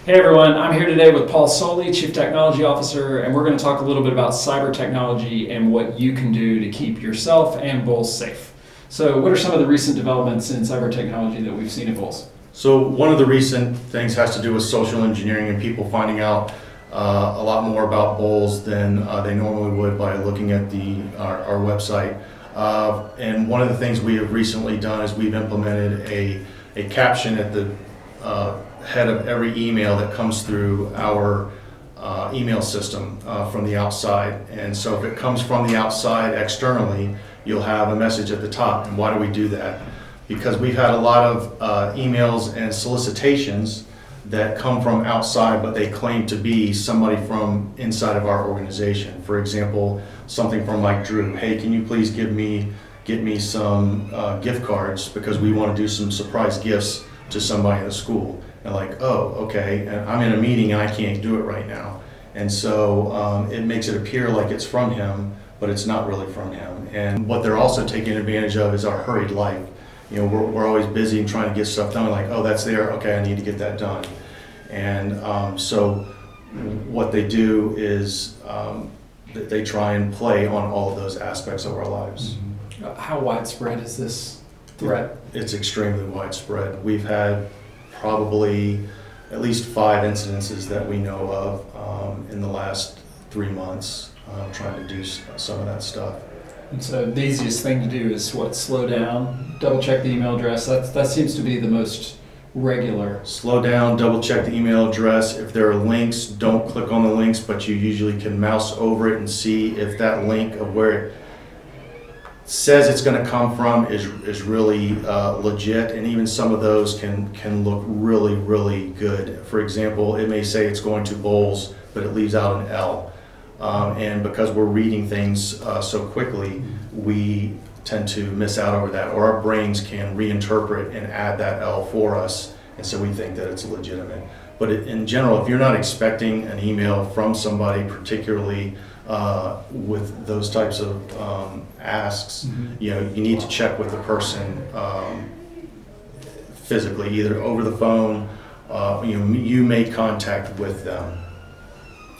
Hey everyone, I'm here today with Paul Sollee, Chief Technology Officer, and we're going to talk a little bit about cyber technology and what you can do to keep yourself and Bulls safe. So what are some of the recent developments in cyber technology that we've seen at Bulls? So one of the recent things has to do with social engineering and people finding out a lot more about Bulls than they normally would by looking at our website. And one of the things we have recently done is we've implemented a caption at the head of every email that comes through our email system from the outside. And so if it comes from the outside externally, you'll have a message at the top. And why do we do that? Because we've had a lot of emails and solicitations that come from outside, but they claim to be somebody from inside of our organization. For example, something from like Drew, hey, can you please get me some gift cards because we want to do some surprise gifts to somebody in the school. And like, oh, okay, and I'm in a meeting and I can't do it right now. And so it makes it appear like it's from him, but it's not really from him. And what they're also taking advantage of is our hurried life. You know, we're always busy and trying to get stuff done. Like, oh, that's there. Okay, I need to get that done. And so what they do is they try and play on all of those aspects of our lives. Mm-hmm. How widespread is this threat? It's extremely widespread. We've had probably at least 5 incidences that we know of in the last 3 months trying to do some of that stuff. And so the easiest thing to do is what? Slow down, double check the email address. That seems to be the most regular. Slow down, double check the email address. If there are links, don't click on the links, but you usually can mouse over it and see if that link of where it says it's going to come from is really legit, and even some of those can look really, really good. For example, it may say it's going to Bulls, but it leaves out an L. And because we're reading things so quickly, we tend to miss out over that, or our brains can reinterpret and add that L for us, and so we think that it's legitimate. But in general, if you're not expecting an email from somebody, particularly with those types of asks, you know, you need to check with the person physically, either over the phone. You made contact with them.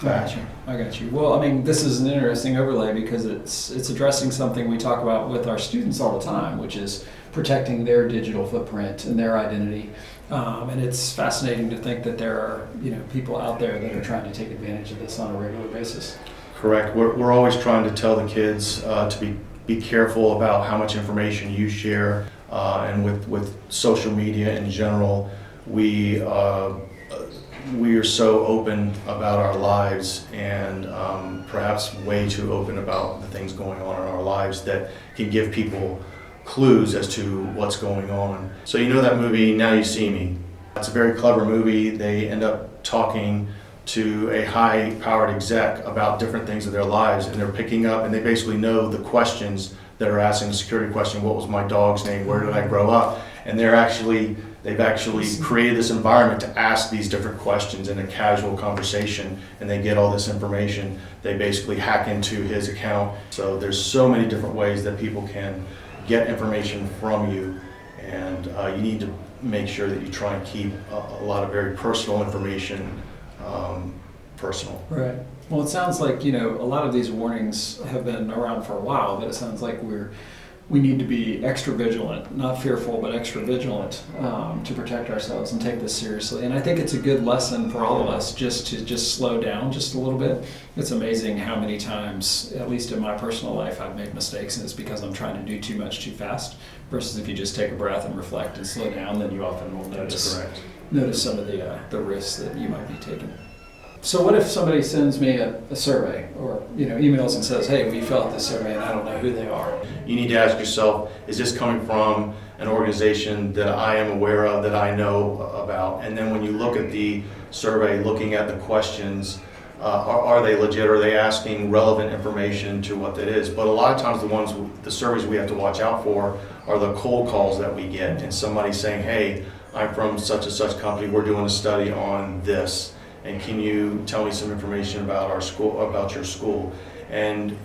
I got you. Well, I mean, this is an interesting overlay because it's addressing something we talk about with our students all the time, which is protecting their digital footprint and their identity. And it's fascinating to think that there are people out there that are trying to take advantage of this on a regular basis. Correct. We're always trying to tell the kids to be careful about how much information you share, and with social media in general, we are so open about our lives, and perhaps way too open about the things going on in our lives that can give people clues as to what's going on. So you know that movie, Now You See Me? It's a very clever movie. They end up talking to a high-powered exec about different things of their lives, and they're picking up, and they basically know the questions that are asking the security question, what was my dog's name, where did I grow up? And they've actually created this environment to ask these different questions in a casual conversation, and they get all this information. They basically hack into his account. So there's so many different ways that people can get information from you, and you need to make sure that you try and keep a lot of very personal information personal. Right. Well, it sounds like, a lot of these warnings have been around for a while, but it sounds like we need to be extra vigilant, not fearful, but extra vigilant to protect ourselves and take this seriously. And I think it's a good lesson for all of us just to slow down just a little bit. It's amazing how many times, at least in my personal life, I've made mistakes, and it's because I'm trying to do too much too fast, versus if you just take a breath and reflect and slow down, then you often will notice some of the risks that you might be taking. So what if somebody sends me a survey or emails and says, hey, we fill out this survey and I don't know who they are? You need to ask yourself, is this coming from an organization that I am aware of, that I know about? And then when you look at the survey, looking at the questions, are they legit? Are they asking relevant information to what that is? But a lot of times the surveys we have to watch out for are the cold calls that we get, and somebody saying, hey, I'm from such and such company, we're doing a study on this. And can you tell me some information about our school, about your school? And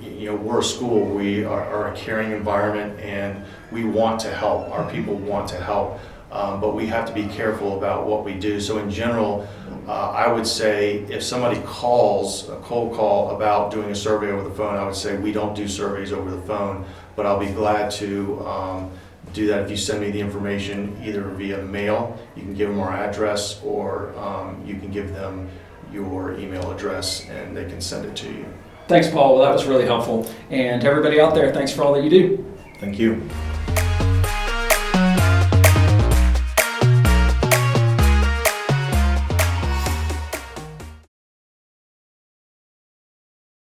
we're a school, we are a caring environment, and we want to help. Our people want to help. but we have to be careful about what we do. So in general, I would say if somebody calls, a cold call about doing a survey over the phone, I would say we don't do surveys over the phone, but I'll be glad to do that if you send me the information either via mail. You can give them our address, or you can give them your email address and they can send it to you. Thanks, Paul. Well, that was really helpful. And to everybody out there, thanks for all that you do. Thank you.